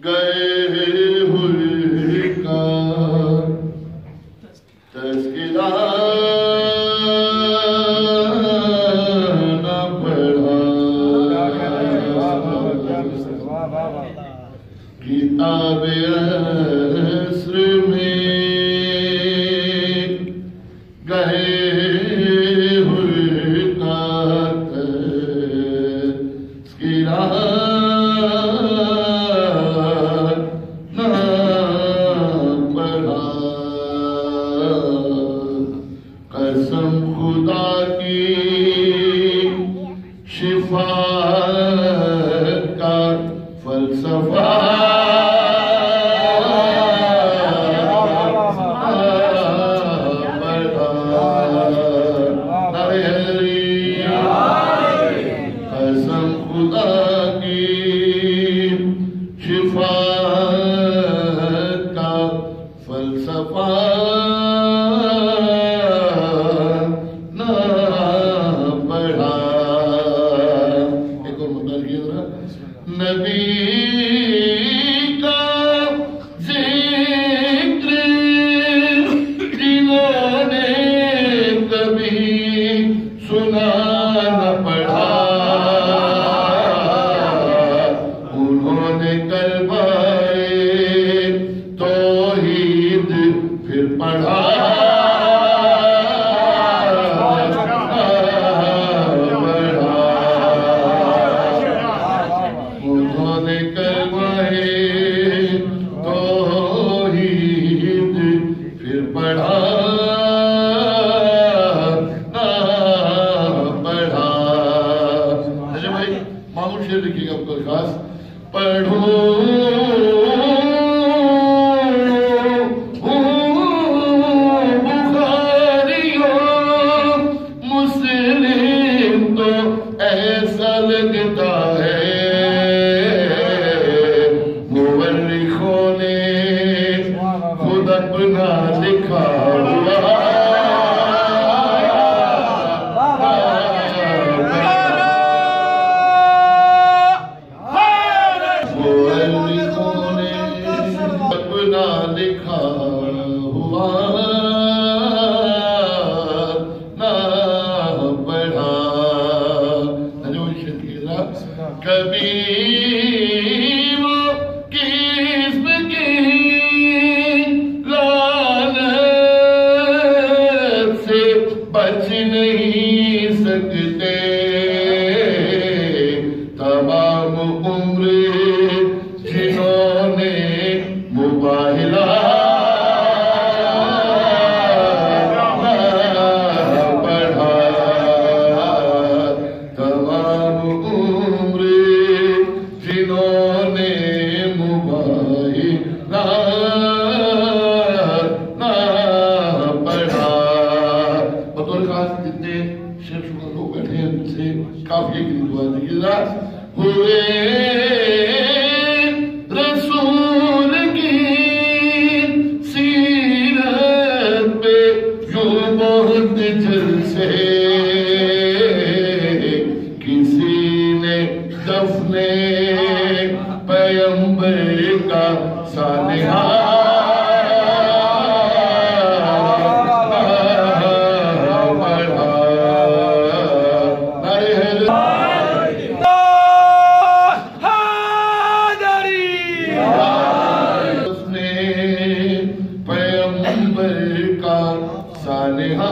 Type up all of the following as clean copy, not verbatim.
گئے حرکا تذکرہ نہ پڑھا کتاب عصر میں گئے حرکا تذکرہ قسم خدا کی شفاعت کا فلسفہ قسم خدا کی شفاعت کا فلسفہ نبی کا ذکر جنہوں نے کبھی سنا نہ پڑھا انہوں نے کلمۂ توحید پھر پڑھا لکھے گا کوئی خاص پڑھو بخاریوں مسلم تو ایسا لگتا ہے مورخوں نے خود اپنا لکھا ہوا لکھا ہوا نہ پڑھا کبھی وہ قسم کی لعنت سے بچ نہیں سکتے تمام عمر جنہوں نے مباہلہ پڑھا تمام عمر جنہوں نے مباہلہ پڑھا بطور خاص جتنے شیخ شکر لوگ بیٹھے ہیں ان سے کافی ایک دعا دیکھیے گا ہوئے کسی نے دفن پیغمبر کا سانحہ پڑھا دفن پیغمبر کا سانحہ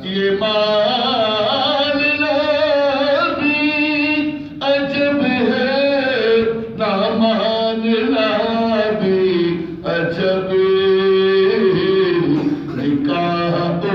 یہ مال نبی عجب ہے نامان نبی عجب نکاح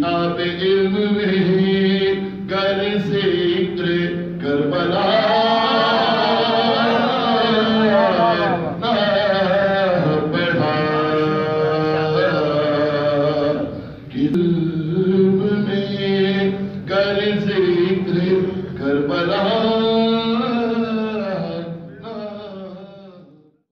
کتاب علم میں گر سے